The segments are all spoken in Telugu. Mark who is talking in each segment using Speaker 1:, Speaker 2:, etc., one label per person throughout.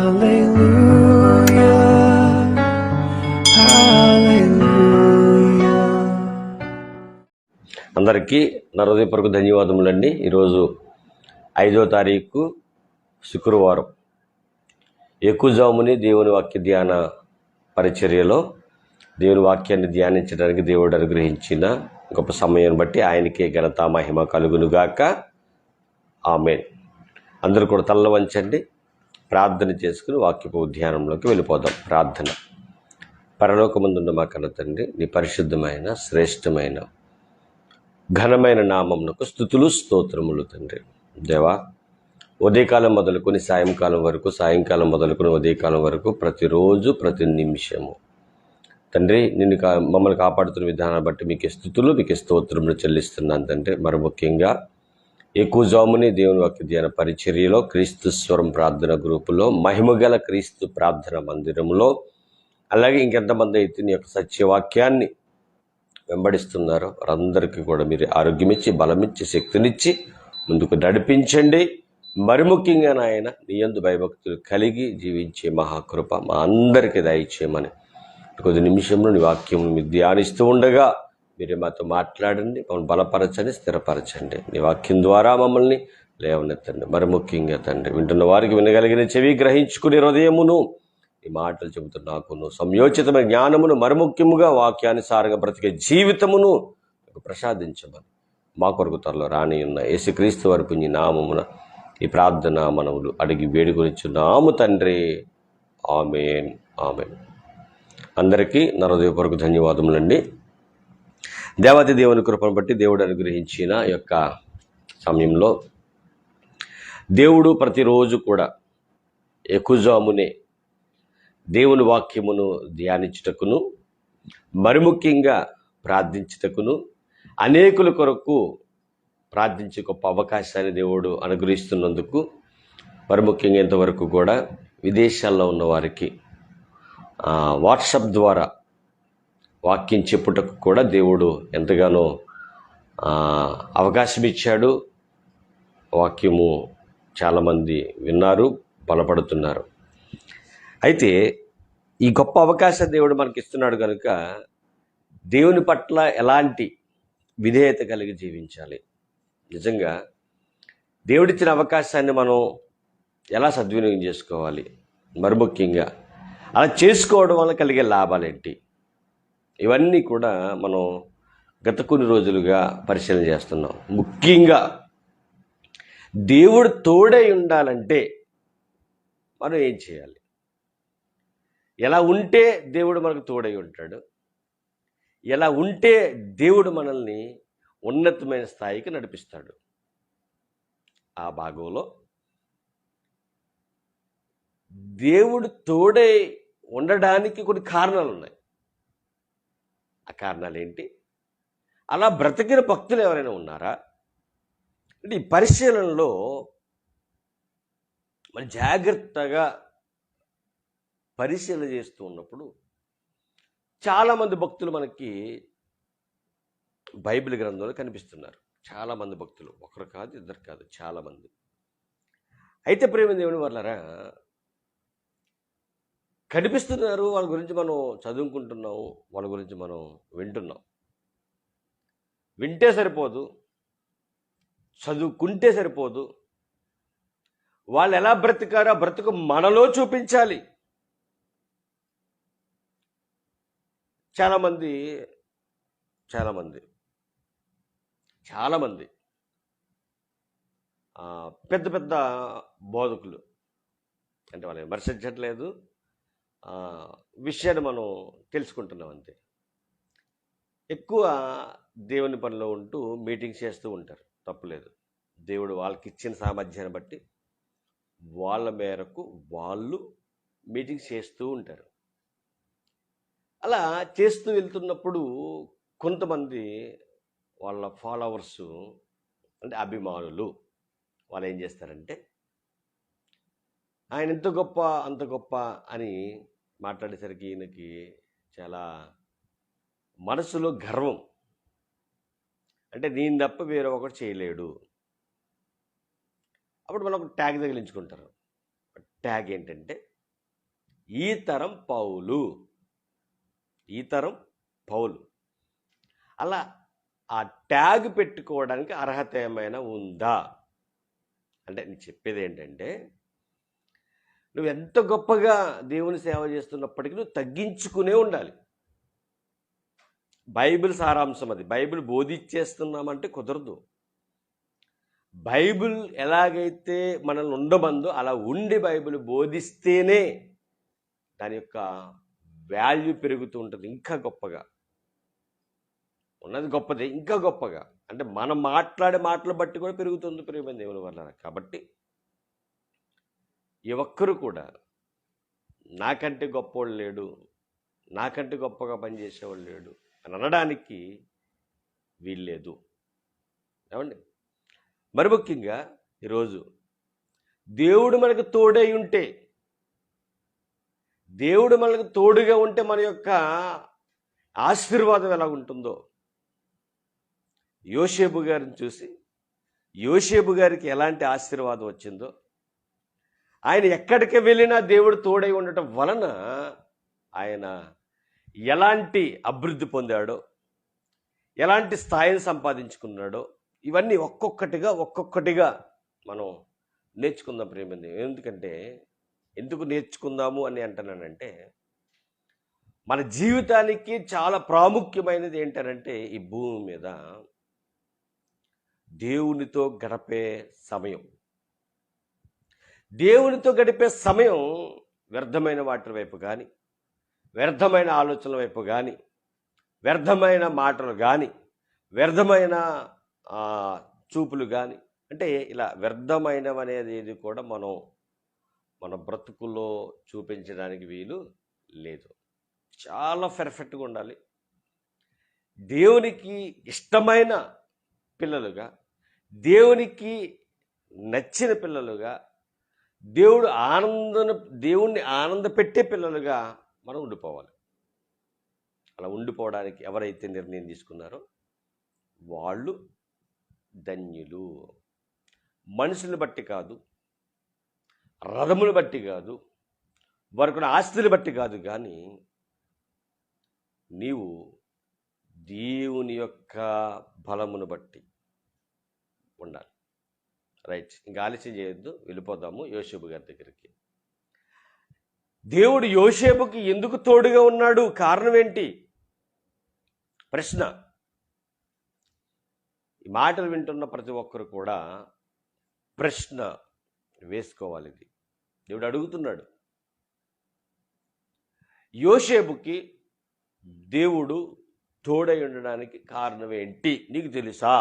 Speaker 1: అందరికీ నా హృదయపూర్వక ధన్యవాదములండి. ఈరోజు 5వ తారీఖు శుక్రవారం. ఎక్కువజాముని దేవుని వాక్య ధ్యాన పరిచర్యలో దేవుని వాక్యాన్ని ధ్యానించడానికి దేవుడు అనుగ్రహించిన గొప్ప సమయం బట్టి ఆయనకే ఘనత మహిమ కలుగునుగాక. ఆమేన్. అందరూ కూడా తల్ల వంచండి, ప్రార్థన చేసుకుని వాక్యపు ధ్యానంలోకి వెళ్ళిపోదాం. ప్రార్థన. పరలోకమందున్న మా కన్న తండ్రి, నీ పరిశుద్ధమైన శ్రేష్టమైన ఘనమైన నామమునకు స్తుతులు స్తోత్రములు తండ్రి. దేవా, ఉదయకాలం మొదలుకొని సాయంకాలం వరకు, సాయంకాలం మొదలుకొని ఉదయకాలం వరకు, ప్రతిరోజు ప్రతి నిమిషము తండ్రి మమ్మల్ని కాపాడుతున్న విధానాన్ని బట్టి మీకు స్తుతులు, మీకు స్తోత్రములు చెల్లిస్తున్నాను తండ్రి. మరి ముఖ్యంగా ఎక్కువజాముని దేవుని వాక్య ధ్యాన పరిచర్యలో, క్రీస్తు స్వరం ప్రార్థన గ్రూపులో, మహిమగల క్రీస్తు ప్రార్థన మందిరంలో, అలాగే ఇంకెంతమంది అయితే నీ యొక్క సత్యవాక్యాన్ని వెంబడిస్తున్నారో వారందరికీ కూడా మీరు ఆరోగ్యమిచ్చి, బలమిచ్చి, శక్తినిచ్చి ముందుకు నడిపించండి. మరి ముఖ్యంగా నాయన నీ యందు భయభక్తులు కలిగి జీవించే మహాకృప మా అందరికీ దయచేయమని కొద్ది నిమిషంలో నీ వాక్యం మీరు ధ్యానిస్తూ ఉండగా మీరే మాతో మాట్లాడండి, మమ్మల్ని బలపరచండి, స్థిరపరచండి. నీ వాక్యం ద్వారా మమ్మల్ని లేవనెత్తండి. మరి ముఖ్యంగా తండ్రి, వింటున్న వారికి వినగలిగిన చెవి, గ్రహించుకునే హృదయమును ఈ మాటలు చెబుతున్న నాకును సంయోచితమైన జ్ఞానమును, మరి ముఖ్యముగా వాక్యానుసారంగా బ్రతికే జీవితమును ప్రసాదించమని మా కొరకు త్వరలో రాని ఉన్న యేసుక్రీస్తు వారి పుణ్య నామమున ఈ ప్రార్థన మనవులు అడిగి వేడుకొనిచున్నాము తండ్రి. ఆమేన్, ఆమేన్. అందరికీ నా హృదయపూర్వక ధన్యవాదములండి. దేవాతి దేవుని కృపను బట్టి దేవుడు అనుగ్రహించిన యొక్క సమయంలో దేవుడు ప్రతిరోజు కూడా ఎక్కువజామునే దేవుని వాక్యమును ధ్యానించుటకును, మరి ముఖ్యంగా ప్రార్థించుటకును, అనేకుల కొరకు ప్రార్థించే గొప్ప అవకాశాన్ని దేవుడు అనుగ్రహిస్తున్నందుకు, మరి ముఖ్యంగా ఇంతవరకు కూడా విదేశాల్లో ఉన్న వారికి వాట్సాప్ ద్వారా వాక్యం చెప్పుటకు కూడా దేవుడు ఎంతగానో అవకాశం ఇచ్చాడు. వాక్యము చాలామంది విన్నారు, బలపడుతున్నారు. అయితే ఈ గొప్ప అవకాశం దేవుడు మనకి ఇస్తున్నాడు కనుక దేవుని పట్ల ఎలాంటి విధేయత కలిగి జీవించాలి. నిజంగా దేవుడిచ్చిన అవకాశాన్ని మనం ఎలా సద్వినియోగం చేసుకోవాలి, మరి ముఖ్యంగా అలా చేసుకోవడం వల్ల కలిగే లాభాలేంటి, ఇవన్నీ కూడా మనం గత కొన్ని రోజులుగా పరిశీలన చేస్తున్నాం. ముఖ్యంగా దేవుడు తోడై ఉండాలంటే మనం ఏం చేయాలి, ఎలా ఉంటే దేవుడు మనకు తోడై ఉంటాడు, ఎలా ఉంటే దేవుడు మనల్ని ఉన్నతమైన స్థాయికి నడిపిస్తాడు. ఆ భాగంలో దేవుడు తోడై ఉండడానికి కొన్ని కారణాలు ఉన్నాయి. ఆ కారణాలు ఏంటి, అలా బ్రతికిన భక్తులు ఎవరైనా ఉన్నారా అంటే ఈ పరిశీలనలో మరి జాగ్రత్తగా పరిశీలన చేస్తూ ఉన్నప్పుడు చాలామంది భక్తులు మనకి బైబిల్ గ్రంథంలో కనిపిస్తున్నారు. చాలామంది భక్తులు, ఒకరు కాదు, ఇద్దరు కాదు, చాలామంది. అయితే ప్రేమ దేవుని వాళ్ళరా కనిపిస్తున్నారు. వాళ్ళ గురించి మనం చదువుకుంటున్నాం, వాళ్ళ గురించి మనం వింటున్నాం. వింటే సరిపోదు, చదువుకుంటే సరిపోదు. వాళ్ళు ఎలా బ్రతికారో బ్రతుకు మనలో చూపించాలి. చాలామంది పెద్ద పెద్ద బోధకులు అంటే వాళ్ళు విమర్శించట్లేదు, విషయాన్ని మనం తెలుసుకుంటున్నాం అంతే. ఎక్కువ దేవుని పనిలో ఉంటూ మీటింగ్స్ చేస్తూ ఉంటారు, తప్పులేదు. దేవుడు వాళ్ళకి ఇచ్చిన సామర్థ్యాన్ని బట్టి వాళ్ళ మేరకు వాళ్ళు మీటింగ్స్ చేస్తూ ఉంటారు. అలా చేస్తూ వెళ్తున్నప్పుడు కొంతమంది వాళ్ళ ఫాలోవర్సు అంటే అభిమానులు వాళ్ళు ఏం చేస్తారంటే ఆయన ఎంత గొప్ప అంత గొప్ప అని మాట్లాడేసరికి ఈయనకి చాలా మనసులో గర్వం, అంటే నేను తప్ప వేరే ఒకటి చేయలేడు. అప్పుడు మనం ఒక ట్యాగ్ తగిలించుకుంటారు. ట్యాగ్ ఏంటంటే ఈ తరం పౌలు, ఈ తరం పౌలు. అలా ఆ ట్యాగ్ పెట్టుకోవడానికి అర్హత ఏమైనా ఉందా అంటే నేను చెప్పేది ఏంటంటే, నువ్వు ఎంత గొప్పగా దేవుని సేవ చేస్తున్నప్పటికీ నువ్వు తగ్గించుకునే ఉండాలి. బైబిల్ సారాంశం అది. బైబిల్ బోధించేస్తున్నామంటే కుదరదు. బైబిల్ ఎలాగైతే మనల్ని ఉండమందో అలా ఉండి బైబిల్ బోధిస్తేనే దాని యొక్క వాల్యూ పెరుగుతూ ఉంటుంది. ఇంకా గొప్పగా ఉన్నది గొప్పది, ఇంకా గొప్పగా అంటే మనం మాట్లాడే మాటలు బట్టి కూడా పెరుగుతుంది ప్రియమైన దేవుని వల్ల. కాబట్టి ఏ ఒక్కరు కూడా నాకంటే గొప్పవాడు లేడు, నాకంటే గొప్పగా పనిచేసేవాడు లేడు అని అనడానికి వీల్లేదు. ఏమండి? మరి ముఖ్యంగా ఈరోజు దేవుడు మనకు తోడై ఉంటే, దేవుడు మనకు తోడుగా ఉంటే మన యొక్క ఆశీర్వాదం ఎలా ఉంటుందో యోసేపు గారిని చూసి యోసేపు గారికి ఎలాంటి ఆశీర్వాదం వచ్చిందో, ఆయన ఎక్కడికి వెళ్ళినా దేవుడు తోడై ఉండటం వలన ఆయన ఎలాంటి అభివృద్ధి పొందాడో, ఎలాంటి స్థాయిని సంపాదించుకున్నాడో ఇవన్నీ ఒక్కొక్కటిగా మనం నేర్చుకుందాం ప్రేమంది. ఎందుకంటే ఎందుకు నేర్చుకుందాము అని అంటున్నానంటే, మన జీవితానికి చాలా ప్రాముఖ్యమైనది ఏంటనంటే ఈ భూమి మీద దేవునితో గడిపే సమయం. దేవునితో గడిపే సమయం వ్యర్థమైన వాటి వైపు కానీ, వ్యర్థమైన ఆలోచనల వైపు కానీ, వ్యర్థమైన మాటలు కానీ, వ్యర్థమైన చూపులు కానీ, అంటే ఇలా వ్యర్థమైనవనేది ఏది కూడా మన బ్రతుకుల్లో చూపించడానికి వీలు లేదు. చాలా పర్ఫెక్ట్గా ఉండాలి. దేవునికి ఇష్టమైన పిల్లలుగా, దేవునికి నచ్చిన పిల్లలుగా, దేవుణ్ణి ఆనందపెట్టే పిల్లలుగా మనం ఉండిపోవాలి. అలా ఉండిపోవడానికి ఎవరైతే నిర్ణయం తీసుకున్నారో వాళ్ళు ధన్యులు. మనుషులను బట్టి కాదు, రథములు బట్టి కాదు, వారికి ఆస్తులు బట్టి కాదు, కానీ నీవు దేవుని యొక్క బలమును బట్టి ఉండాలి. రైట్, ఇంకా ఆలస్యం చేయొద్దు, వెళ్ళిపోదాము యోసేపు గారి దగ్గరికి. దేవుడు యోసేపుకి ఎందుకు తోడుగా ఉన్నాడు? కారణం ఏంటి? ప్రశ్న. ఈ మాటలు వింటున్న ప్రతి ఒక్కరు కూడా ప్రశ్న వేసుకోవాలి. ఇది దేవుడు అడుగుతున్నాడు. యోసేపుకి దేవుడు తోడై ఉండడానికి కారణం ఏంటి నీకు తెలుసా?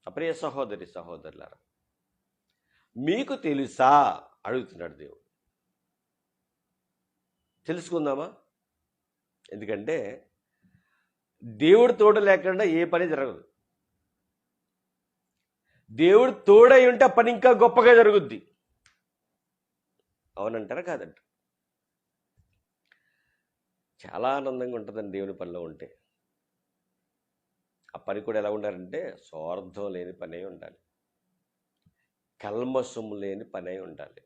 Speaker 1: ప్రియ సహోదరి సహోదరులారా, మీకు తెలుసా అడుగుతున్నాడు దేవుడు. తెలుసుకుందామా? ఎందుకంటే దేవుడు తోడు లేకుండా ఏ పని జరగదు. దేవుడు తోడై ఉంటే ఆ పని ఇంకా గొప్పగా జరుగుద్ది. అవునంటారా కాదంట? చాలా ఆనందంగా ఉంటుందండి దేవుని పనిలో ఉంటే. ఆ పని కూడా ఎలా ఉండాలంటే స్వార్థం లేని పనే ఉండాలి, కల్మసము లేని పనే ఉండాలి,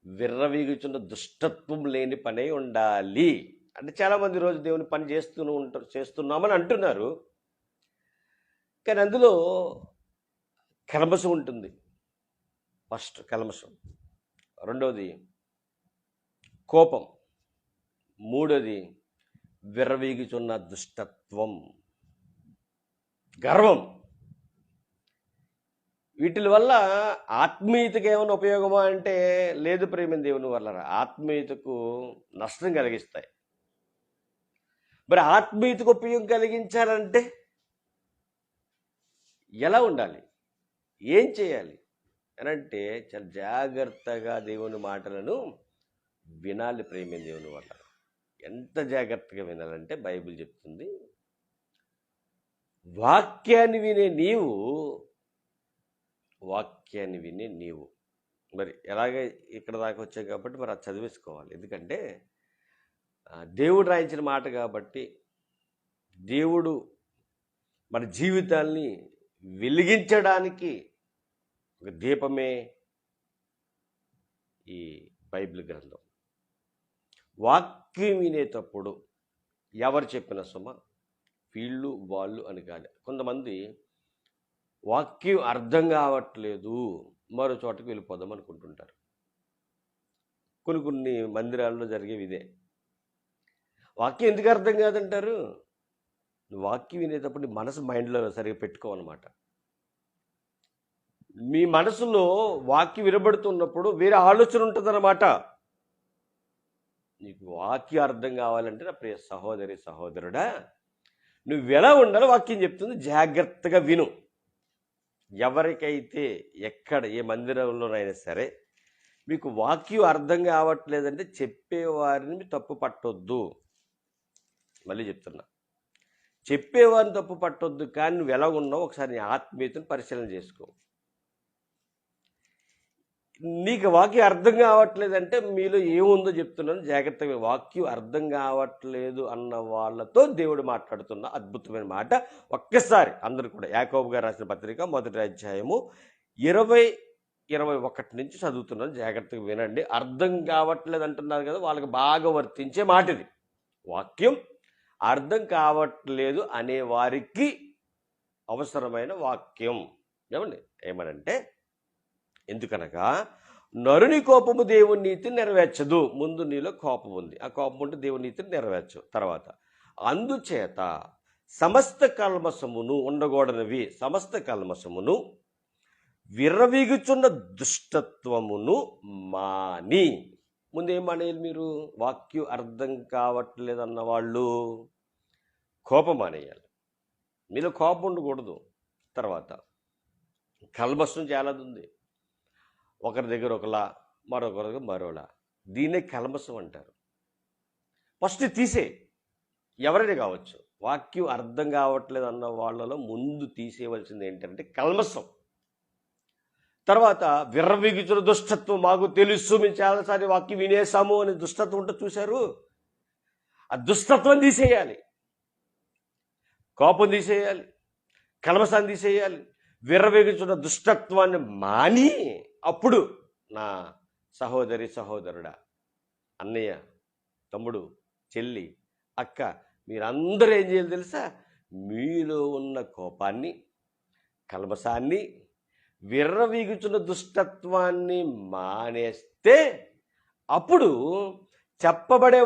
Speaker 1: విర్రవీగుచున్న దుష్టత్వం లేని పనే ఉండాలి. అంటే చాలామంది రోజు దేవుని పని చేస్తున్నామని అంటున్నారు, కానీ అందులో కల్మషం ఉంటుంది. ఫస్ట్ కల్మషం, రెండవది కోపం, మూడోది విర్రవీగుచున్న దుష్టత్వం, గర్వం. వీటి వల్ల ఆత్మీయతకు ఏమైనా ఉపయోగమా అంటే లేదు ప్రేమ దేవుని వల్ల. ఆత్మీయతకు నష్టం కలిగిస్తాయి. మరి ఆత్మీయతకు ఉపయోగం కలిగించాలంటే ఎలా ఉండాలి, ఏం చేయాలి అని అంటే చాలా జాగ్రత్తగా దేవుని మాటలను వినాలి ప్రేమ దేవుని వల్ల. ఎంత జాగ్రత్తగా వినాలంటే బైబిల్ చెప్తుంది, వాక్యాన్ని వినే నీవు మరి ఎలాగ ఇక్కడ దాకా వచ్చాయి కాబట్టి మరి అది చదివేసుకోవాలి. ఎందుకంటే దేవుడు రాయించిన మాట కాబట్టి, దేవుడు మన జీవితాల్ని వెలిగించడానికి ఒక దీపమే ఈ బైబిల్ గ్రంథం. వాక్యం వినేటప్పుడు ఎవరు చెప్పిన సుమ వీళ్ళు వాళ్ళు అని కాదు. కొంతమంది వాక్యం అర్థం కావట్లేదు మరో చోటకి వెళ్ళిపోదాం అనుకుంటుంటారు. కొన్ని మందిరాల్లో జరిగేవి ఇదే. వాక్యం ఎందుకు అర్థం కాదంటారు? నువ్వు వాక్యం వినేటప్పుడు నీ మనసు మైండ్లో సరిగా పెట్టుకోవన్నమాట. మీ మనసులో వాక్యం వినబడుతున్నప్పుడు వేరే ఆలోచన ఉంటుందన్నమాట. నీకు వాక్యం అర్థం కావాలంటే నా ప్రియ సహోదరి సహోదరుడా, నువ్వు ఎలా ఉండాలో వాక్యం చెప్తుంది, జాగ్రత్తగా విను. ఎవరికైతే ఎక్కడ ఏ మందిరంలోనైనా సరే మీకు వాక్యం అర్థం కావట్లేదంటే చెప్పేవారిని తప్పు పట్టొద్దు. మళ్ళీ చెప్తున్నా, చెప్పేవారిని తప్పు పట్టొద్దు, కానీ నువ్వు ఎలా ఉన్నావు ఒకసారి నీ ఆత్మీయతను పరిశీలన చేసుకో. నీకు వాక్యం అర్థం కావట్లేదంటే మీలో ఏముందో చెప్తున్నాను, జాగ్రత్తగా. వాక్యం అర్థం కావట్లేదు అన్న వాళ్ళతో దేవుడు మాట్లాడుతున్న అద్భుతమైన మాట. ఒక్కసారి అందరూ కూడా యాకోబు గారు రాసిన పత్రిక 1వ అధ్యాయము 20-21 నుంచి చదువుతున్నాను, జాగ్రత్తగా వినండి. అర్థం కావట్లేదు అంటున్నారు కదా, వాళ్ళకి బాగా వర్తించే మాట ఇది. వాక్యం అర్థం కావట్లేదు అనే వారికి అవసరమైన వాక్యం. ఏమనంటే, ఎందుకనగా నరుని కోపము దేవుని నీతిని నెరవేర్చదు. ముందు నీలో కోపం ఉంది, ఆ కోపం ఉంటే దేవుని నీతిని నెరవేర్చు. తర్వాత అందుచేత సమస్త కల్మసమును ఉండకూడనివి, సమస్త కల్మసమును విర్రవీగుచున్న దుష్టత్వమును మాని. ముందేం మానేయాలి మీరు? వాక్యం అర్థం కావట్లేదన్న వాళ్ళు కోపం మానేయాలి. మీలో కోపం ఉండకూడదు. తర్వాత కల్మషం చాలా ఉంది, ఒకరి దగ్గర ఒకలా మరొకరి దగ్గర మరోలా. దీన్నే కల్మషం అంటారు. ఫస్ట్ తీసే, ఎవరైనా కావచ్చు. వాక్యం అర్థం కావట్లేదు అన్న వాళ్ళలో ముందు తీసేయవలసింది ఏంటంటే కల్మషం. తర్వాత విర్రవీగుచున్న దుష్టత్వం. మాకు తెలుసు, మేము చాలాసారి వాక్యం వినేసాము అని దుష్టత్వం ఉంటే చూశారు, ఆ దుష్టత్వం తీసేయాలి. కోపం తీసేయాలి, కల్మషాన్ని తీసేయాలి, విర్రవీగుచున్న దుష్టత్వాన్ని మాని, అప్పుడు నా సహోదరి సహోదరుడా, అన్నయ్య, తమ్ముడు, చెల్లి, అక్క, మీరందరూ ఏం చేయాలి తెలుసా? మీలో ఉన్న కోపాన్ని, కల్మషాన్ని, విర్రవీగుచున్న దుష్టత్వాన్ని మానేస్తే అప్పుడు చెప్పబడే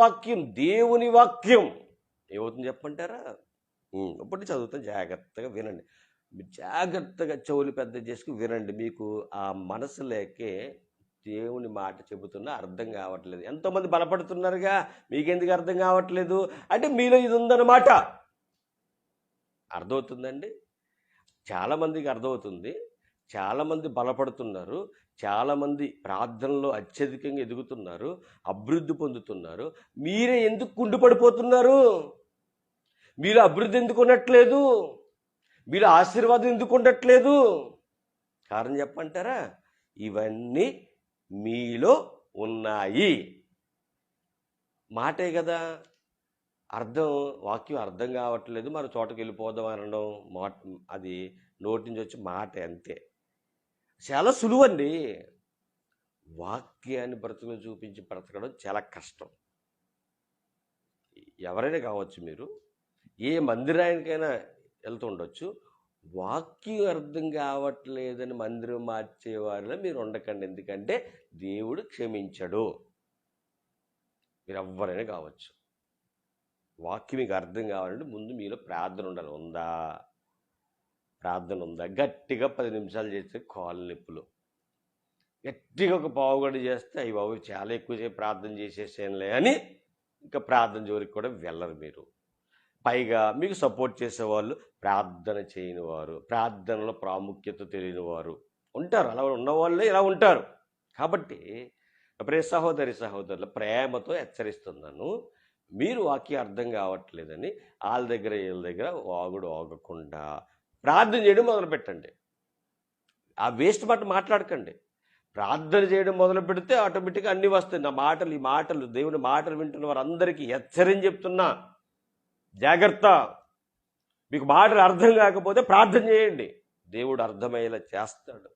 Speaker 1: వాక్యం దేవుని వాక్యం ఏమవుతుంది చెప్పంటారా? అప్పుడు చదువుతాం, జాగ్రత్తగా వినండి. జాగ్రత్తగా చెవులు పెద్ద చేసుకుని వినండి. మీకు ఆ మనసు లేకే దేవుని మాట చెబుతున్నా అర్థం కావట్లేదు. ఎంతోమంది బలపడుతున్నారుగా, మీకెందుకు అర్థం కావట్లేదు అంటే మీలో ఇది ఉందన్నమాట. అర్థమవుతుందండి? చాలామందికి అర్థమవుతుంది, చాలామంది బలపడుతున్నారు, చాలామంది ప్రార్థనలో అత్యధికంగా ఎదుగుతున్నారు, అభివృద్ధి పొందుతున్నారు. మీరే ఎందుకు కుండిపడిపోతున్నారు? మీరు అభివృద్ధి ఎందుకు ఉండట్లేదు? మీరు ఆశీర్వాదం ఎందుకు ఉండట్లేదు? కారణం చెప్పంటారా? ఇవన్నీ మీలో ఉన్నాయి. మాటే కదా వాక్యం అర్థం కావట్లేదు మరో చోటకి వెళ్ళిపోదాం అనడం మాట, అది నోటి నుంచి వచ్చి మాట అంతే. చాలా సులువండి. వాక్యాన్ని బ్రతుకుని చూపించి బ్రతకడం చాలా కష్టం. ఎవరైనా కావచ్చు, మీరు ఏ మందిరానికైనా వెళ్తూ ఉండొచ్చు. వాక్యం అర్థం కావట్లేదని మందిరం మార్చేవారిలో మీరు ఉండకండి. ఎందుకంటే దేవుడు క్షమించడు. మీరు ఎవరైనా కావచ్చు. వాక్యం మీకు అర్థం కావాలంటే ముందు మీలో ప్రార్థన ఉండాలి. ప్రార్థన ఉందా? గట్టిగా 10 నిమిషాలు చేస్తే కాళ్ళు నొప్పులు, గట్టిగా ఒక పావుగంట చేస్తే అయ్యి బాబు చాలా ఎక్కువసేపు ప్రార్థన చేసేసేనులే అని ఇంకా ప్రార్థన జోలికి కూడా వెళ్ళరు మీరు. పైగా మీకు సపోర్ట్ చేసేవాళ్ళు ప్రార్థన చేయని వారు, ప్రార్థనలో ప్రాముఖ్యత తెలియని వారు ఉంటారు. అలా ఉన్నవాళ్ళే ఇలా ఉంటారు. కాబట్టి ప్రియ సహోదరి సహోదరులు, ప్రేమతో హెచ్చరిస్తున్నాను, మీరు వాక్యం అర్థం కావట్లేదని వాళ్ళ దగ్గర వీళ్ళ దగ్గర వాగకుండా ప్రార్థన చేయడం మొదలు పెట్టండి. ఆ వేస్ట్ మాట మాట్లాడకండి. ప్రార్థన చేయడం మొదలు పెడితే ఆటోమేటిక్గా అన్నీ వస్తాయి. ఈ మాటలు దేవుని మాటలు వింటున్న వారందరికీ హెచ్చరించి చెప్తున్నా, జాగ్రత్త. మీకు మాటలు అర్థం కాకపోతే ప్రార్థన చేయండి, దేవుడు అర్థమయ్యేలా చేస్తాడు.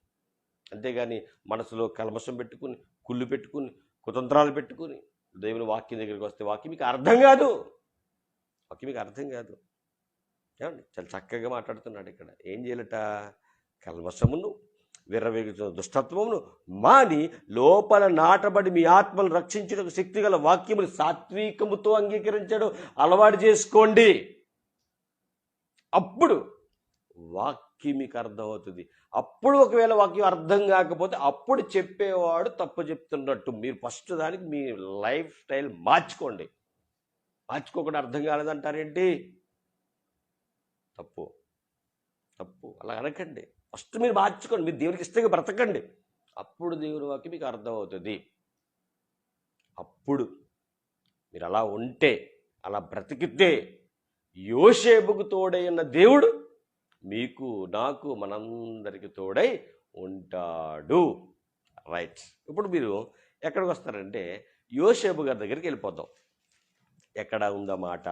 Speaker 1: అంతేగాని మనసులో కల్మషం పెట్టుకుని, కుళ్ళు పెట్టుకుని, కుతంత్రాలు పెట్టుకుని దేవుని వాక్యం దగ్గరికి వస్తే వాక్యం మీకు అర్థం కాదు. వాక్యం మీకు అర్థం కాదు. ఏమండి, చాలా చక్కగా మాట్లాడుతున్నాడు ఇక్కడ. ఏం చేయాలట? కల్మషమును, విర్రవీగుతున్న దుష్టత్వమును మాని లోపల నాటబడి మీ ఆత్మను రక్షించుటకు శక్తిగల వాక్యములు సాత్వికముతో అంగీకరించడం అలవాటు చేసుకోండి. అప్పుడు వాక్యం మీకు అర్థమవుతుంది. అప్పుడు ఒకవేళ వాక్యం అర్థం కాకపోతే అప్పుడు చెప్పేవాడు తప్పు చెప్తున్నట్టు. మీరు ఫస్ట్ దానికి మీ లైఫ్ స్టైల్ మార్చుకోండి. మార్చుకోకుండా అర్థం కాలేదంటారేంటి? తప్పు తప్పు అలా అనకండి. ఫస్ట్ మీరు మార్చుకోండి. మీరు దేవునికి ఇష్టంగా బ్రతకండి. అప్పుడు దేవుని వాక్యం మీకు అర్థమవుతుంది. అప్పుడు మీరు అలా ఉంటే, అలా బ్రతికితే యోసేపుకు తోడై ఉన్న దేవుడు మీకు, నాకు, మనందరికి తోడై ఉంటాడు. రైట్. ఇప్పుడు మీరు ఎక్కడికి వస్తారంటే యోసేపు గారి దగ్గరికి వెళ్ళిపోతాం. ఎక్కడ ఉందా మాట?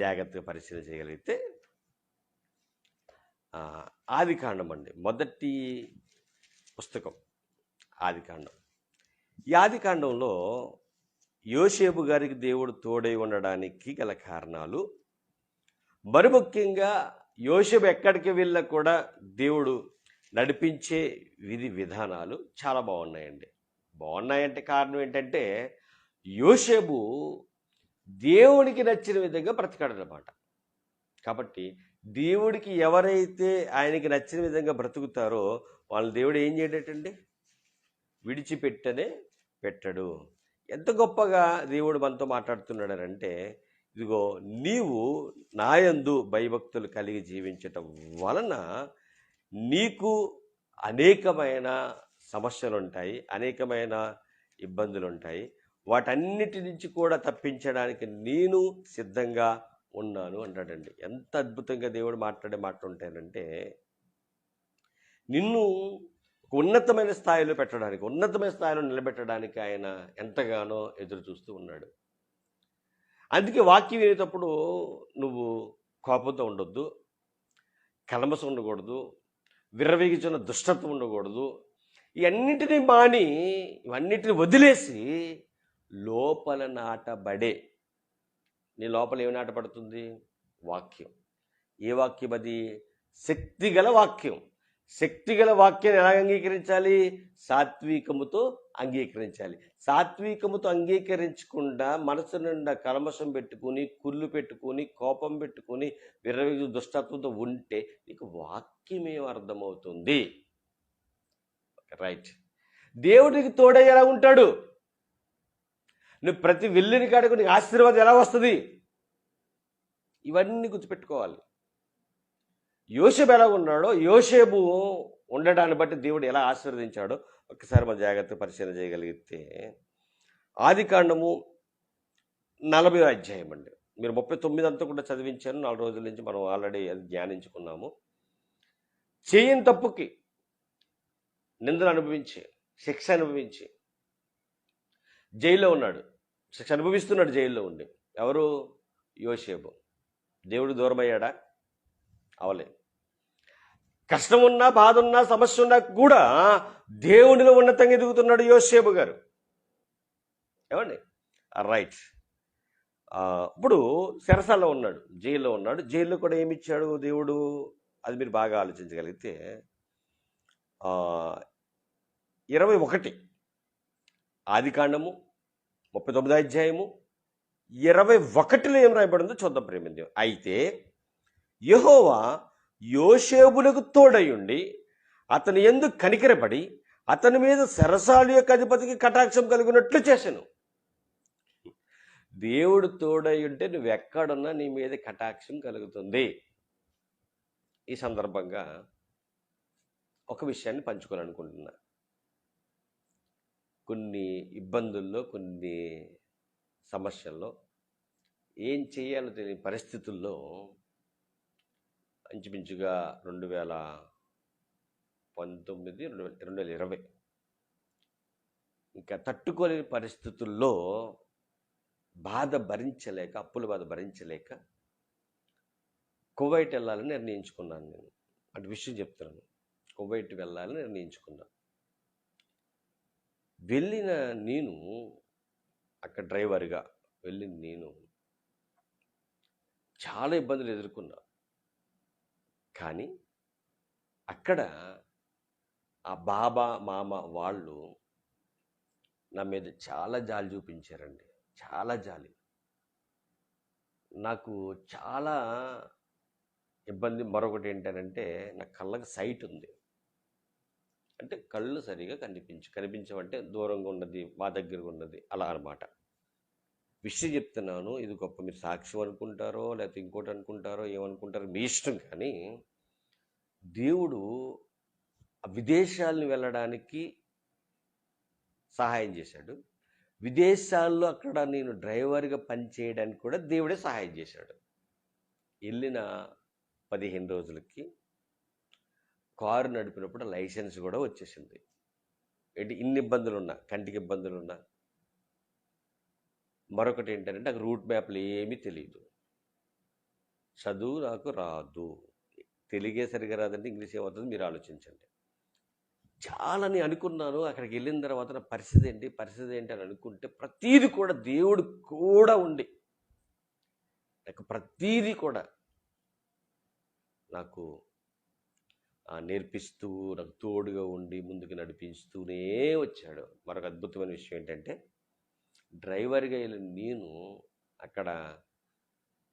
Speaker 1: జాగ్రత్తగా పరిశీలన చేయగలిగితే ఆదికాండం అండి, మొదటి పుస్తకం ఆదికాండం. ఈ ఆదికాండంలో యోసేపు గారికి దేవుడు తోడై ఉండడానికి గల కారణాలు, మరి ముఖ్యంగా యోసేపు ఎక్కడికి వెళ్ళా కూడా దేవుడు నడిపించే విధి విధానాలు చాలా బాగున్నాయండి. బాగున్నాయంటే కారణం ఏంటంటే యోసేపు దేవునికి నచ్చిన విధంగా బ్రతికాడనమాట. కాబట్టి దేవుడికి ఎవరైతే ఆయనకి నచ్చిన విధంగా బ్రతుకుతారో వాళ్ళ దేవుడు ఏం చేయడటండి? విడిచిపెట్టనే పెట్టడు. ఎంత గొప్పగా దేవుడు మనతో మాట్లాడుతున్నాడనంటే, ఇదిగో నీవు నాయందు భయభక్తులు కలిగి జీవించటం వలన నీకు అనేకమైన సమస్యలు ఉంటాయి, అనేకమైన ఇబ్బందులు ఉంటాయి. వాటన్నిటి నుంచి కూడా తప్పించడానికి నేను సిద్ధంగా ఉన్నాను అంటాడండి. ఎంత అద్భుతంగా దేవుడు మాట్లాడే మాట ఉంటానంటే, నిన్ను ఉన్నతమైన స్థాయిలో పెట్టడానికి, ఉన్నతమైన స్థాయిలో నిలబెట్టడానికి ఆయన ఎంతగానో ఎదురు చూస్తూ ఉన్నాడు. అందుకే వాక్యం వినేటప్పుడు నువ్వు కోపంతో ఉండొద్దు, కలమసం ఉండకూడదు, విర్రవీగుచున్న దుష్టత్వం ఉండకూడదు. ఇవన్నిటినీ మాని, ఇవన్నిటిని వదిలేసి లోపల నాటబడే, నీ లోపల ఏమి నాటపడుతుంది? వాక్యం. ఏ వాక్యం అది? శక్తిగల వాక్యం. శక్తిగల వాక్యాన్ని ఎలా అంగీకరించాలి? సాత్వికముతో అంగీకరించాలి. సాత్వికముతో అంగీకరించకుండా మనసు నిండా కల్మషం పెట్టుకుని, కుళ్ళు పెట్టుకుని, కోపం పెట్టుకుని, విర్రవీగు దుష్టత్వంతో ఉంటే నీకు వాక్యం ఏం అర్థమవుతుంది? రైట్. దేవుడికి తోడై ఎలా ఉంటాడు? నువ్వు ప్రతి వెళ్ళిన కాడకు నీకు ఆశీర్వాదం ఎలా వస్తుంది? ఇవన్నీ గుర్తుపెట్టుకోవాలి. యోసేపు ఎలా ఉన్నాడో, యోసేపు ఉండడాన్ని బట్టి దేవుడు ఎలా ఆశీర్వదించాడో ఒక్కసారి మనం జాగ్రత్తగా పరిశీలన చేయగలిగితే, ఆదికాండము 40వ అధ్యాయం అండి. మీరు 39 అంతా కూడా చదివించాను. 4 రోజుల నుంచి మనం ఆల్రెడీ అది ధ్యానించుకున్నాము. చేయని తప్పుకి నిందలు అనుభవించి, శిక్ష అనుభవించి జైల్లో ఉన్నాడు. శిక్ష అనుభవిస్తున్నాడు జైల్లో ఉండి. ఎవరు? యోసేపు. దేవుడు దూరం అయ్యాడా? అవలే. కష్టం ఉన్నా, బాధ ఉన్నా, సమస్య ఉన్నా కూడా దేవునిలో ఉన్నతంగా ఎదుగుతున్నాడు యోసేపు గారు. ఏమండి? రైట్. ఇప్పుడు చెరసాల్లో ఉన్నాడు, జైల్లో ఉన్నాడు. జైల్లో కూడా ఏమిచ్చాడు దేవుడు? అది మీరు బాగా ఆలోచించగలిగితే 21 ఆదికాండము 39వ అధ్యాయము 21లో ఏం రాయబడిందో చూద్దాం ప్రేమింది. అయితే యెహోవా యోసేపునకు తోడయుండి అతని యందు కనికరపడి అతని మీద చెరసాల యొక్క అధిపతికి కటాక్షం కలిగినట్లు చేశాను. దేవుడు తోడై ఉంటే నువ్వెక్కడున్నా నీ మీద కటాక్షం కలుగుతుంది. ఈ సందర్భంగా ఒక విషయాన్ని పంచుకోవాలనుకుంటున్నా. కొన్ని ఇబ్బందుల్లో, కొన్ని సమస్యల్లో ఏం చేయాలో తెలియని పరిస్థితుల్లో ఇంచుమించుగా 2019, 2020 ఇంకా తట్టుకోలేని పరిస్థితుల్లో బాధ భరించలేక, అప్పుల బాధ భరించలేక కువైట్ వెళ్ళాలని నిర్ణయించుకున్నాను నేను. అంటే విషయం చెప్తున్నాను. కువైట్ వెళ్ళాలని నిర్ణయించుకున్నా. వెళ్ళిన నేను, అక్కడ డ్రైవర్గా వెళ్ళిన నేను చాలా ఇబ్బందులు ఎదుర్కొన్నా. కానీ అక్కడ ఆ బాబా మామ వాళ్ళు నా మీద చాలా జాలి చూపించారండి. చాలా జాలి. నాకు చాలా ఇబ్బంది మరొకటి ఏంటంటే, నా కళ్ళకి సైట్ ఉంది. అంటే కళ్ళు సరిగా కనిపించమంటే దూరంగా ఉన్నది, మా దగ్గరగా ఉన్నది, అలా అనమాట. విషయం చెప్తున్నాను, ఇది గొప్ప, మీరు సాక్ష్యం అనుకుంటారో లేకపోతే ఇంకోటి అనుకుంటారో ఏమనుకుంటారో మీ ఇష్టం. కానీ దేవుడు విదేశాలను వెళ్ళడానికి సహాయం చేశాడు. విదేశాల్లో అక్కడ నేను డ్రైవర్గా పనిచేయడానికి కూడా దేవుడే సహాయం చేశాడు. వెళ్ళిన 15 రోజులకి కారు నడిపినప్పుడు లైసెన్స్ కూడా వచ్చేసింది. ఏంటి ఇన్ని ఇబ్బందులున్నా, కంటికి ఇబ్బందులున్నా. మరొకటి ఏంటంటే, నాకు రూట్ మ్యాప్లు ఏమీ తెలియదు, చదువు నాకు రాదు, తెలుగే సరిగా రాదంటే ఇంగ్లీష్ ఏమవుతుంది మీరు ఆలోచించండి. చాలా నేను అనుకున్నాను. అక్కడికి వెళ్ళిన తర్వాత నా పరిస్థితి ఏంటి అని అనుకుంటే, ప్రతీది కూడా దేవుడు కూడా ఉండి నాకు ప్రతీది కూడా నాకు నేర్పిస్తూ, నాకు తోడుగా ఉండి ముందుకు నడిపిస్తూనే వచ్చాడు. మరొక అద్భుతమైన విషయం ఏంటంటే, డ్రైవర్గా వెళ్ళిన నేను అక్కడ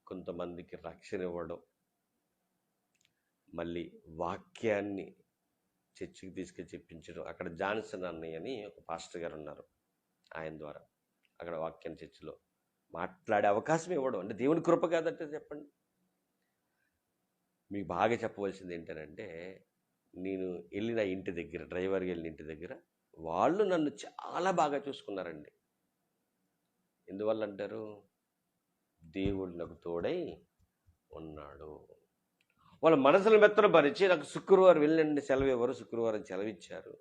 Speaker 1: కొంతమందికి రక్షణ ఇవ్వడం, మళ్ళీ వాక్యాన్ని చర్చికి తీసుకెళ్ళి చెప్పించడం. అక్కడ జాన్సన్ అన్నయ్య అని ఒక పాస్టర్ గారు ఉన్నారు, ఆయన ద్వారా అక్కడ వాక్యాన్ని చర్చిలో మాట్లాడే అవకాశం ఇవ్వడం అంటే దేవుని కృప కాదంటే చెప్పండి. మీకు బాగా చెప్పవలసింది ఏంటంటే, నేను వెళ్ళిన ఇంటి దగ్గర, డ్రైవర్కి వెళ్ళిన ఇంటి దగ్గర వాళ్ళు నన్ను చాలా బాగా చూసుకున్నారండి. ఎందువల్ల అంటారు? దేవుడు నాకు తోడై ఉన్నాడు. వాళ్ళ మనసులు మెత్తన పరిచి నాకు శుక్రవారం వెళ్ళండి సెలవు ఇవ్వరు, శుక్రవారం సెలవు ఇచ్చారు,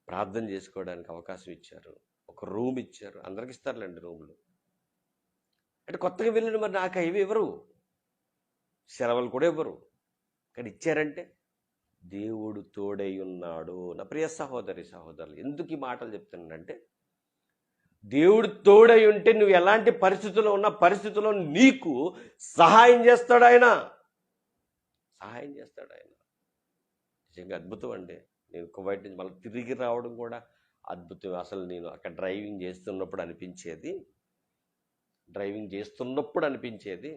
Speaker 1: ప్రార్థన చేసుకోవడానికి అవకాశం ఇచ్చారు, ఒక రూమ్ ఇచ్చారు. అందరికి ఇస్తారులేండి రూములు. అంటే కొత్తగా వెళ్ళిన మరి నాకు అవి ఇవ్వరు, సెలవులు కూడా ఇవ్వరు. కానీ ఇచ్చారంటే దేవుడు తోడై ఉన్నాడు. నా ప్రియ సహోదరి సహోదరులు, ఎందుకు ఈ మాటలు చెప్తున్నానంటే, దేవుడు తోడై ఉంటే నువ్వు ఎలాంటి పరిస్థితుల్లో ఉన్న పరిస్థితుల్లో నీకు సహాయం చేస్తాడు ఆయన. సహాయం చేస్తాడు ఆయన. నిజంగా అద్భుతం అండి. నేను కువైట్ నుంచి మళ్ళీ తిరిగి రావడం కూడా అద్భుతం. అసలు నేను అక్కడ డ్రైవింగ్ చేస్తున్నప్పుడు అనిపించేది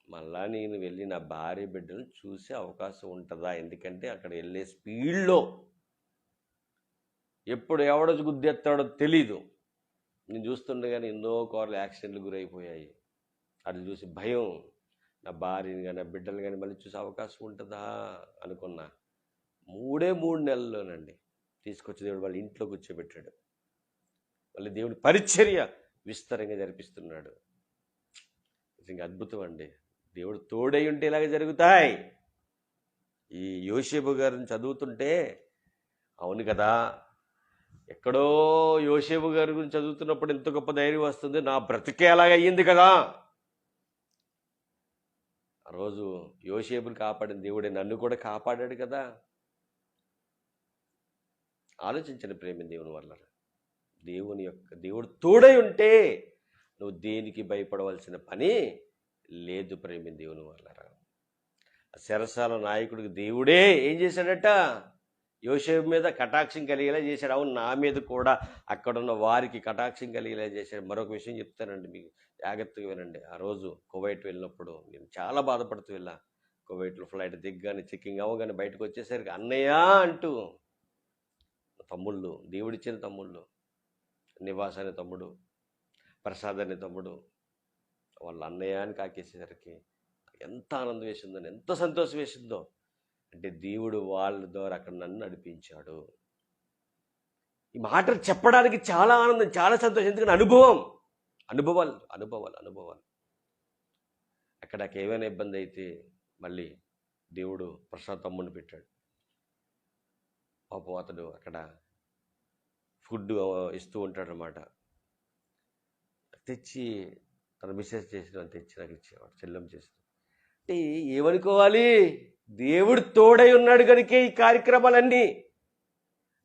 Speaker 1: మళ్ళా నేను వెళ్ళి నా భార్య బిడ్డలు చూసే అవకాశం ఉంటుందా? ఎందుకంటే అక్కడ వెళ్ళే స్పీడ్లో ఎప్పుడు ఎవడో గుద్దెత్తాడో తెలీదు. నేను చూస్తుండగానే ఎన్నో కార్లు యాక్సిడెంట్లు గురైపోయాయి. అది చూసి భయం. నా భార్యని కానీ నా బిడ్డలు కానీ మళ్ళీ చూసే అవకాశం ఉంటుందా అనుకున్నా. 3 నెలల్లోనండి తీసుకొచ్చి దేవుడు వాళ్ళ ఇంట్లో కూర్చోబెట్టాడు. మళ్ళీ దేవుడి పరిచర్య విస్తరంగా జరిపిస్తున్నాడు. నిజంగా అద్భుతం అండి. దేవుడు తోడై ఉంటే ఇలాగ జరుగుతాయి. ఈ యోసేపు గారిని చదువుతుంటే, అవును కదా, ఎక్కడో యోసేపు గారి గురించి చదువుతున్నప్పుడు ఎంత గొప్ప ధైర్యం వస్తుంది, నా బ్రతికే అలాగ అయ్యింది కదా. ఆ రోజు యోసేపుని కాపాడిన దేవుడే నన్ను కూడా కాపాడాడు కదా. ఆలోచించండి ప్రేమ దేవుని వల్ల. దేవుడు తోడై ఉంటే నువ్వు దేనికి భయపడవలసిన పని లేదు ప్రేమ దేవుని వల్ల. చెరసాల నాయకుడికి దేవుడే ఏం చేశాడట? యోసేపు మీద కటాక్షం కలిగేలా చేశాడు. అవును, నా మీద కూడా అక్కడున్న వారికి కటాక్షం కలిగేలా చేశాడు. మరొక విషయం చెప్తానండి, మీకు జాగ్రత్తగా వినండి. ఆ రోజు కువైట్ వెళ్ళినప్పుడు నేను చాలా బాధపడుతూ వెళ్ళా. కువైట్లో ఫ్లైట్ దిగ్గానే చెక్కింగ్ అవ్వగానే బయటకు వచ్చేసరికి అన్నయ్య అంటూ తమ్ముళ్ళు, దేవుడిచ్చిన తమ్ముళ్ళు, నివాస్ అనే తమ్ముడు, ప్రసాద్ అనే తమ్ముడు, వాళ్ళ అన్నయ్య అని కాకేసేసరికి ఎంత ఆనందం వేసిందో, ఎంత సంతోషం వేసిందో. అంటే దేవుడు వాళ్ళ ద్వారా అక్కడ నన్ను నడిపించాడు. ఈ మాటలు చెప్పడానికి చాలా ఆనందం, చాలా సంతోషం. ఎందుకంటే అనుభవాలు. అక్కడ నాకు ఏమైనా ఇబ్బంది అయితే మళ్ళీ దేవుడు ప్రసాద్ తమ్ముడిని పెట్టాడు. పాపం అతడు అక్కడ ఫుడ్ ఇస్తూ ఉంటాడు అన్నమాట. తెచ్చి తన మిస్సెస్ చేసిన తెచ్చి నాకు ఇచ్చేవాడు, చెల్లెం చేసిన. అంటే ఏమనుకోవాలి? దేవుడు తోడై ఉన్నాడు కనుకే ఈ కార్యక్రమాలన్నీ.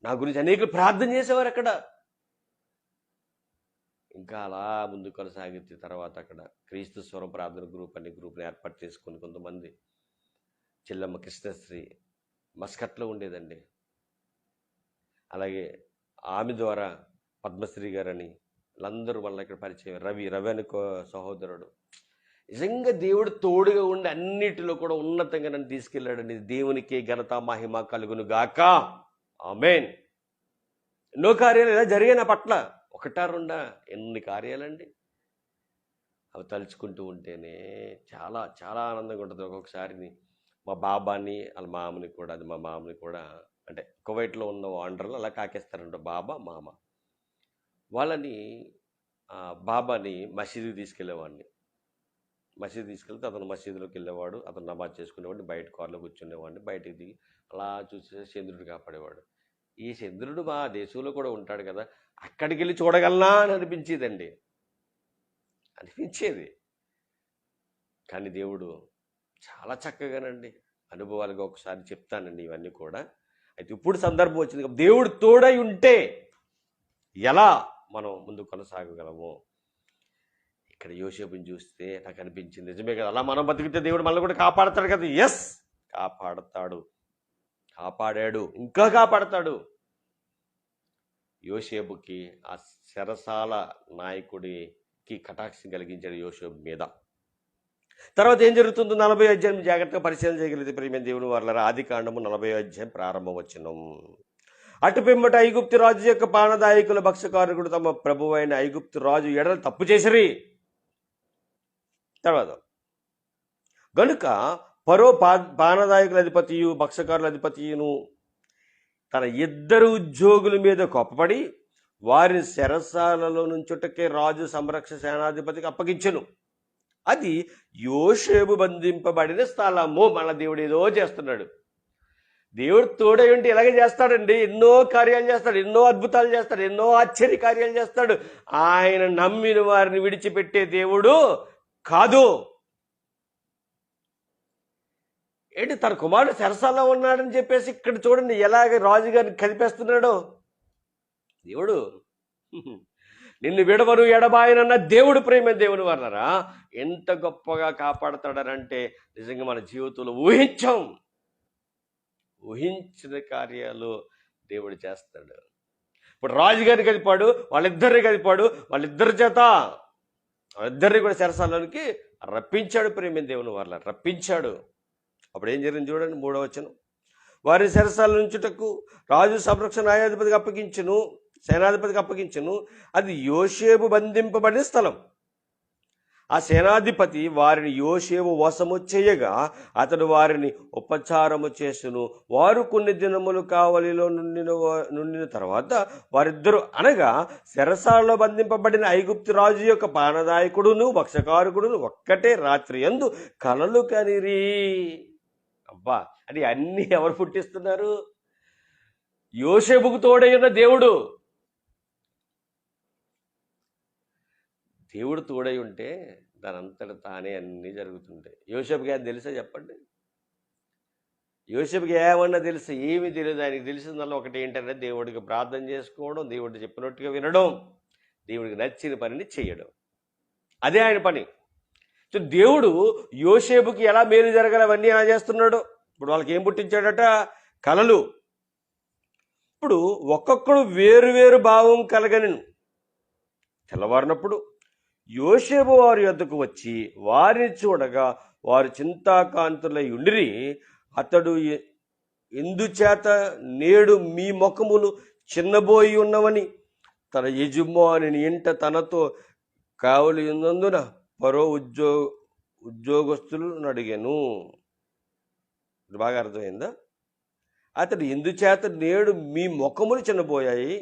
Speaker 1: నా గురించి అనేకులు ప్రార్థన చేసేవారు అక్కడ. ఇంకా అలా ముందు కొనసాగితే తర్వాత అక్కడ క్రీస్తు స్వరం ప్రార్థన గ్రూప్ని ఏర్పాటు చేసుకుని కొంతమంది, చెల్లమ్మ కృష్ణశ్రీ మస్కట్లో ఉండేదండి. అలాగే ఆమె ద్వారా పద్మశ్రీ గారని వీళ్ళందరూ మళ్ళీ ఇక్కడ పరిచయం. రవి అని సహోదరుడు. నిజంగా దేవుడు తోడుగా ఉండి అన్నిటిలో కూడా ఉన్నతంగా నన్ను తీసుకెళ్ళాడండి. దేవునికి ఘనత మహిమ కలుగును గాక. ఆమేన్. ఎన్నో కార్యాలు ఇలా జరిగాయి నా పట్ల. ఒకటా రెండా, ఎన్ని కార్యాలండి. అవి తలుచుకుంటూ ఉంటేనే చాలా చాలా ఆనందంగా ఉంటుంది. ఒక్కొక్కసారి మా బాబాని వాళ్ళ మామని కూడా, అది మా మామని కూడా, అంటే కువైట్లో ఉన్న వాండర్లు అలా కాకేస్తారంట, బాబా మామ. వాళ్ళని బాబాని మసీదుకి తీసుకెళ్ళేవాడిని. మసీదు తీసుకెళ్తే అతను మసీదులోకి వెళ్ళేవాడు, అతను నమాజ్ చేసుకునేవాడిని, బయట కార్లో కూర్చునేవాడిని. బయటకు దిగి అలా చూసే చంద్రుడు కాపాడేవాడు. ఈ చంద్రుడు మా దేశంలో కూడా ఉంటాడు కదా, అక్కడికి వెళ్ళి చూడగలనా అని అనిపించేది. కానీ దేవుడు చాలా చక్కగానండి, అనుభవాలుగా ఒకసారి చెప్తానండి ఇవన్నీ కూడా. అయితే ఇప్పుడు సందర్భం వచ్చింది, దేవుడు తోడై ఉంటే ఎలా మనం ముందు కొనసాగగలము. ఇక్కడ యోసేపుని చూస్తే నాకు అనిపించింది, నిజమే కదా, అలా మనం బతికితే దేవుడు మనల్ని కూడా కాపాడతాడు కదా. ఎస్, కాపాడాడు, ఇంకా కాపాడతాడు. యోసేపుకి ఆ చెరసాల నాయకుడికి కటాక్షం కలిగించాడు యోసేపు మీద. తర్వాత ఏం జరుగుతుందో 40వ అధ్యాయం జాగ్రత్తగా పరిశీలన చేయగలిగితే ప్రియమైన దేవుని వారలారా, ఆదికాండము 40వ అధ్యాయం ప్రారంభ వచనం. అటు పిమ్మట ఐగుప్తు రాజు యొక్క పానదాయకుల భక్ష్యకారకుడు తమ ప్రభువైన ఐగుప్తు రాజు ఎడల తప్పు చేసిరి. తర్వాత గనుక ఫరో పానదాయకుల అధిపతియు భక్ష్యకారుల అధిపతియును తన ఇద్దరు ఉద్యోగుల మీద కోపపడి వారిని చెరసాలలో నుంచుటకే రాజు సంరక్షణ సేనాధిపతికి అప్పగించెను. అది యోసేపు బంధింపబడిన స్థలము. మన దేవుడు ఏదో చేస్తున్నాడు. దేవుడు తోడై ఉంటే ఇలాగే చేస్తాడండి. ఎన్నో కార్యాలు చేస్తాడు, ఎన్నో అద్భుతాలు చేస్తాడు, ఎన్నో ఆశ్చర్య కార్యాలు చేస్తాడు. ఆయన నమ్మిన వారిని విడిచిపెట్టే దేవుడు కాదు. ఏంటి, తన కుమారుడు చెరసాలలో ఉన్నాడని చెప్పేసి ఇక్కడ చూడండి ఎలాగ రాజుగారిని కదిపేస్తున్నాడో. దేవుడు నిన్ను విడవను ఎడబాయనన్న దేవుడు, ప్రేమ దేవుని వారలారా, ఎంత గొప్పగా కాపాడతాడనంటే నిజంగా మన జీవితంలో ఊహించిన కార్యాలు దేవుడు చేస్తాడు. ఇప్పుడు రాజుగారిని కదిపాడు, వాళ్ళిద్దరి చేత వాళ్ళిద్దరిని కూడా చెరసాలలోనికి రప్పించాడు. ప్రేమ దేవుని వారలారా, రప్పించాడు. అప్పుడు ఏం జరిగింది చూడండి, 3వ వచనం. వారి చెరసాల నుంచుటకు రాజు సంరక్షణ సేనాధిపతికి అప్పగించును. అది యోసేపు బంధింపబడిన స్థలం. ఆ సేనాధిపతి వారిని యోసేపు వశము చేయగా అతడు వారిని ఉపచారము చేసును. వారు కొన్ని దినములు కావలిలో నుండిన తర్వాత వారిద్దరు, అనగా చెరసాలలో బంధింపబడిన ఐగుప్తు రాజు యొక్క పానదాయకుడును భక్ష్యకారకుడును ఒక్కటే రాత్రి యందు కలలు కనిరి. అబ్బా, అది అన్నీ ఎవరు పుట్టిస్తున్నారు? యోసేపుకు తోడై ఉన్న దేవుడు. దేవుడు తోడై ఉంటే దానంతట తానే అన్నీ జరుగుతుంటాయి. యోసేపుకి ఏం తెలుసా చెప్పండి? యోసేపుకి ఏమన్నా తెలుసు? ఏమీ తెలియదు. ఆయనకి తెలిసిందల్లా ఒకటి ఏంటంటే దేవుడికి ప్రార్థన చేసుకోవడం, దేవుడు చెప్పినట్టుగా వినడం, దేవుడికి నచ్చిన పనిని చేయడం. అదే ఆయన పని. సో దేవుడు యోసేపుకి ఎలా మేలు జరగాలవన్నీ ఎలా చేస్తున్నాడు. ఇప్పుడు వాళ్ళకి ఏం పుట్టించాడట? కలలు. ఇప్పుడు ఒక్కొక్కడు వేరు భావం కలగనను. తెల్లవారినప్పుడు యోసేపు వారి యొద్దకు వచ్చి వారిని చూడగా వారు చింతాకాంతులై ఉండిరి. అతడు, ఎందుచేత నేడు మీ ముఖములు చిన్నబోయి ఉన్నవని తన యజమానిని ఇంట తనతో కావలి ఉన్నందున ఫరో ఉద్యోగస్తులను అడిగాను. బాగా అర్థమైందా? అతడు ఎందుచేత నేడు మీ ముఖములు చిన్నబోయి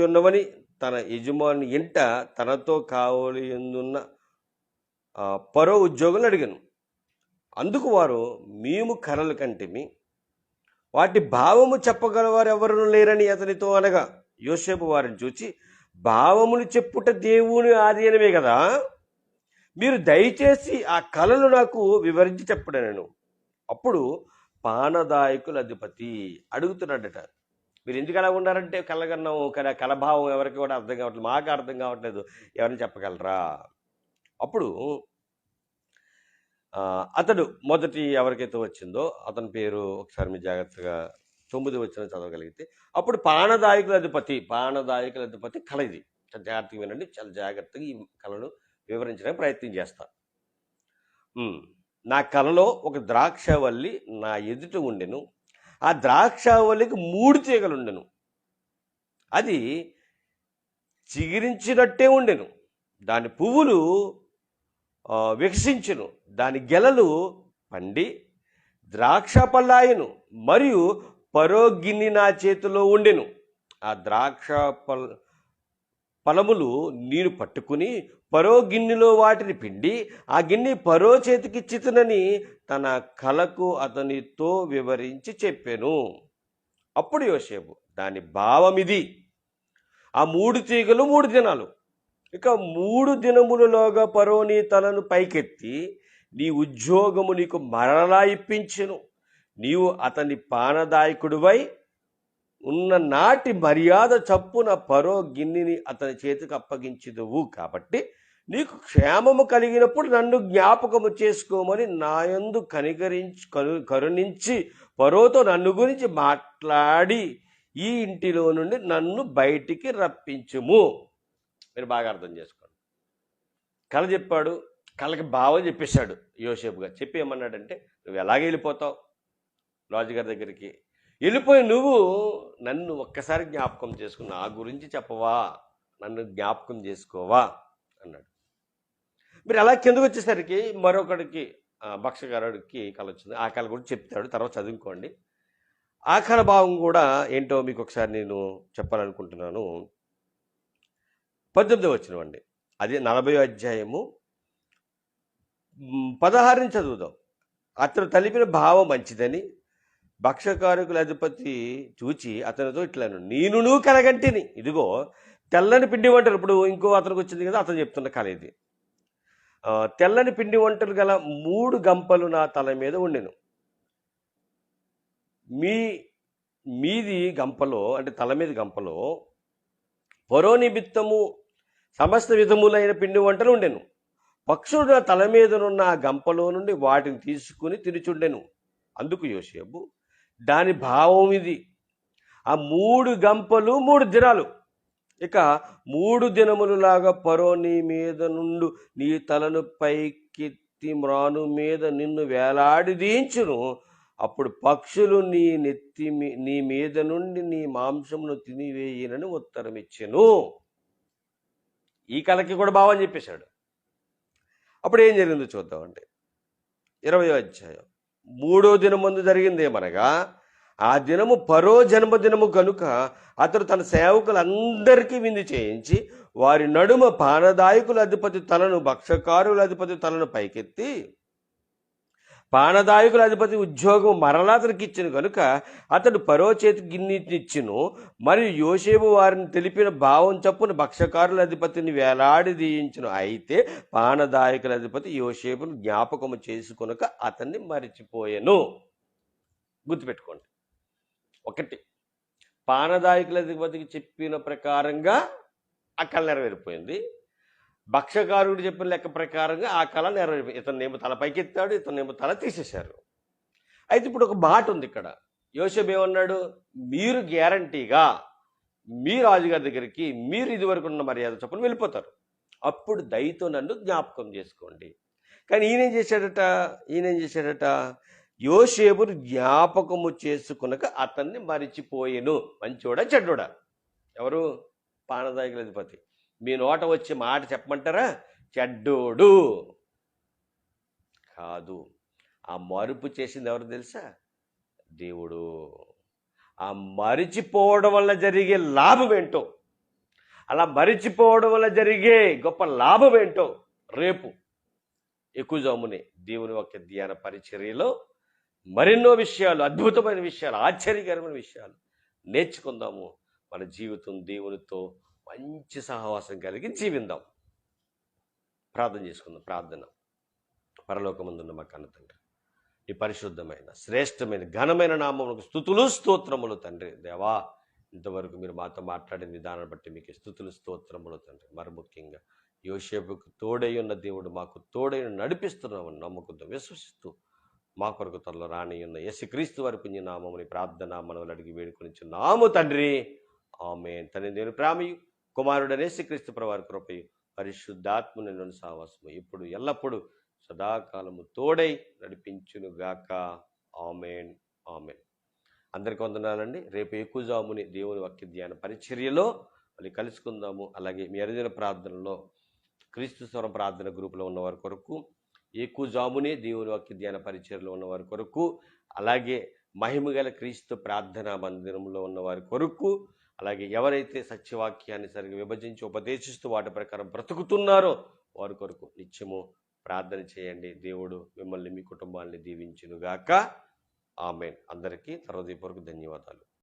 Speaker 1: ఉన్నవని తన యజమాని ఇంట తనతో కావలి ఎందున్న ఫరో ఉద్యోగులను అడిగాను. అందుకు వారు, మేము కలలు కంటిమి, వాటి భావము చెప్పగలవారు ఎవరు లేరని అతనితో అనగా, యోసేపు వారిని చూచి, భావములు చెప్పుట దేవుని ఆధీనమే కదా, మీరు దయచేసి ఆ కళలు నాకు వివరించి చెప్పడను. అప్పుడు పానదాయకుల అధిపతి అడుగుతున్నాడట, మీరు ఎందుకు అలా ఉన్నారంటే కలగన్నాము, కానీ ఆ కలభావం ఎవరికి కూడా అర్థం కావట్లేదు, మాకు అర్థం కావట్లేదు, ఎవరిని చెప్పగలరా? అప్పుడు అతడు మొదటి ఎవరికైతే వచ్చిందో అతని పేరు ఒకసారి మీరు జాగ్రత్తగా 9 వచ్చిన చదవగలిగితే, అప్పుడు పానదాయకుల అధిపతి కళ ఇది. చాలా జాగ్రత్తగా వినండి, చాలా జాగ్రత్తగా ఈ కళను వివరించడానికి ప్రయత్నం చేస్తా. నా కళలో ఒక ద్రాక్షవల్లి నా ఎదుట ఉండెను. ఆ ద్రాక్షవల్లికి 3 తీగలు ఉండెను. అది చిగిరించినట్టే ఉండెను. దాని పువ్వులు వికసించును. దాని గెలలు పండి ద్రాక్ష పళ్ళాయను. మరియు పరో గిన్నె నా చేతిలో ఉండెను. ఆ ద్రాక్ష ఫలములు నేను పట్టుకుని పరో గిన్నెలో వాటిని పిండి ఆ గిన్నె పరో చేతికిచ్చితునని తన కలకు అతనితో వివరించి చెప్పాను. అప్పుడు యోసేపు, దాని భావమిది, ఆ 3 తీగలు 3 దినాలు, ఇక 3 దినములలోగా పరో నీ తలను పైకెత్తి నీ ఉద్యోగము నీకు మరలా ఇప్పించెను. నీవు అతని పానదాయకుడివై ఉన్న నాటి మర్యాద చప్పున పరో గిన్నెని అతని చేతికి అప్పగించదువు. కాబట్టి నీకు క్షేమము కలిగినప్పుడు నన్ను జ్ఞాపకము చేసుకోమని నాయందు కరుణించి పరోతో నన్ను గురించి మాట్లాడి ఈ ఇంటిలో నుండి నన్ను బయటికి రప్పించుము. మీరు బాగా అర్థం చేసుకోండి. కళ చెప్పాడు, కళకి భావం చెప్పేశాడు యోసేపు గారు. చెప్పి ఏమన్నాడంటే, నువ్వు ఎలాగ వెళ్ళిపోతావు రాజుగారి దగ్గరికి, వెళ్ళిపోయి నువ్వు నన్ను ఒక్కసారి జ్ఞాపకం చేసుకుని నా గురించి చెప్పవా, నన్ను జ్ఞాపకం చేసుకోవా అన్నాడు. మీరు అలా కిందకు వచ్చేసరికి మరొకడికి భక్షగారుడికి కళ వచ్చింది. ఆ కళ గురించి చెప్తాడు, తర్వాత చదువుకోండి. ఆ కళ భావం కూడా ఏంటో మీకు ఒకసారి నేను చెప్పాలనుకుంటున్నాను. 18 వచ్చినవండి, అది 40 అధ్యాయము 16 చదువుదాం. అతను తలిపిన భావం మంచిదని భక్షకారకుల అధిపతి చూచి అతనితో ఇట్లను, నేను కలగంటిని, ఇదిగో తెల్లని పిండి వంటలు. ఇప్పుడు ఇంకో అతనికి వచ్చింది కదా, అతను చెప్తున్న కళ ఇది. తెల్లని పిండి వంటలు గల 3 గంపలు నా తల మీద ఉండెను. మీది గంపలో, అంటే తల మీద గంపలో పరో నిమిత్తము సమస్త విధములైన పిండి వంటలు ఉండెను. పక్షుడు నా తల మీదనున్న ఆ గంపలో నుండి వాటిని తీసుకుని తినుచుండెను. అందుకు యోసేపు, దాని భావం ఇది, ఆ 3 గంపలు 3 దినాలు, ఇక 3 దినములలాగా పరో నీ మీద నుండు నీ తలను పైకెత్తి మ్రాను మీద నిన్ను వేలాడి దీంచును. అప్పుడు పక్షులు నీ మీద నుండి నీ మాంసమును తినివేయనని ఉత్తరం ఇచ్చెను. ఈ కళకి కూడా భావం చెప్పేశాడు. అప్పుడు ఏం జరిగిందో చూద్దామండి. 20వ అధ్యాయం 3వ దినం ముందు జరిగిందేమనగా, ఆ దినము పరో జన్మదినము కనుక అతడు తన సేవకులందరికీ విందు చేయించి వారి నడుమ పానదాయకుల అధిపతి తలను భక్షకారుల అధిపతి తలను పైకెత్తి పానదాయకుల అధిపతి ఉద్యోగం మరలా అతనికి ఇచ్చిన కనుక అతడు పరో చేతి గిన్నెనిచ్చును. మరియు యోసేపు వారిని తెలిపిన భావం చప్పున భక్షకారుల అధిపతిని వేలాడి దీయించును. అయితే పానదాయకుల అధిపతి యోసేపును జ్ఞాపకము చేసుకొనక అతన్ని మరిచిపోయెను. గుర్తుపెట్టుకోండి. 1, పానదాయకుల అధిపతికి చెప్పిన ప్రకారంగా ఆ కళ నెరవేరిపోయింది. భక్షకారుడు చెప్పిన లెక్క ప్రకారంగా ఆ కళ నెరవేరిపోయింది. ఇతన్నేమో తల పైకెత్తాడు, ఇతన్నేమో తల తీసేశారు. అయితే ఇప్పుడు ఒక మాట ఉంది ఇక్కడ. యోసేపు ఏమన్నాడు, మీరు గ్యారంటీగా మీ రాజుగారి దగ్గరికి మీరు ఇదివరకు ఉన్న మర్యాద చొప్పున వెళ్ళిపోతారు, అప్పుడు దయతో నన్ను జ్ఞాపకం చేసుకోండి. కానీ ఈయనేం చేశాడట, యోసేపును జ్ఞాపకము చేసుకునక అతన్ని మరిచిపోయెను. మంచోడా చెడ్డోడా? ఎవరు? పానదాయకుల అధిపతి. మీ నోట వచ్చే మాట చెప్పమంటారా? చెడ్డోడు కాదు. ఆ మరుపు చేసింది ఎవరు తెలుసా? దేవుడు. ఆ మరిచిపోవడం వల్ల జరిగే లాభం ఏంటో, అలా మరిచిపోవడం వల్ల జరిగే గొప్ప లాభం ఏంటో రేపు ఎక్కువజామునే దేవుని యొక్క ధ్యాన పరిచర్యలో మరెన్నో విషయాలు, అద్భుతమైన విషయాలు, ఆశ్చర్యకరమైన విషయాలు నేర్చుకుందాము. మన జీవితం దేవునితో మంచి సహవాసం కలిగి జీవిద్దాం. ప్రార్థన చేసుకుందాం. ప్రార్థన. పరలోకమందున్న మా కన్న తండ్రి, ఈ పరిశుద్ధమైన శ్రేష్టమైన ఘనమైన నామమునకు స్తుతులు స్తోత్రములు తండ్రి. దేవా, ఇంతవరకు మీరు మాతో మాట్లాడిన విధానాన్ని బట్టి మీకు స్తుతులు స్తోత్రములు తండ్రి. మరి ముఖ్యంగా యోసేపుకు తోడై ఉన్న దేవుడు మాకు తోడై నడిపిస్తున్నామని నమ్ముకుంటూ విశ్వసిస్తూ మా కొరకు త్వరలో రాని ఉన్న యేసుక్రీస్తు వారి పుణ్య నామముని ప్రార్థన మనవులు అడిగి వేడుకొనిచున్నాము తండ్రి. ఆమేన్. తండ్రి దేవుని ప్రేమయు కుమారుడనే యేసుక్రీస్తు ప్రభువారి కృపయు పరిశుద్ధాత్మని నుండి సావాసము ఇప్పుడు ఎల్లప్పుడూ సదాకాలము తోడై నడిపించునుగాక. ఆమేన్. ఆమేన్. అందరికీ వందనాలండి. రేపు ఎక్కువజాముని దేవుని వాక్య ధ్యాన పరిచర్యలో మళ్ళీ కలుసుకుందాము. అలాగే మీ అరుదైన ప్రార్థనలో క్రీస్తు స్వరం ప్రార్థన గ్రూపులో ఉన్నవారి కొరకు, ఎక్కువజామునే దేవుని వాక్య ధ్యాన పరిచర్యలో ఉన్నవారి కొరకు, అలాగే మహిమగల క్రీస్తు ప్రార్థనా మందిరంలో ఉన్నవారి కొరకు, అలాగే ఎవరైతే సత్యవాక్యాన్ని సరిగ్గా విభజించి ఉపదేశిస్తూ వాటి ప్రకారం బ్రతుకుతున్నారో వారి కొరకు నిత్యము ప్రార్థన చేయండి. దేవుడు మిమ్మల్ని మీ కుటుంబాన్ని దీవించునుగాక. ఆమేన్. అందరికీ హృదయపూర్వక ధన్యవాదాలు.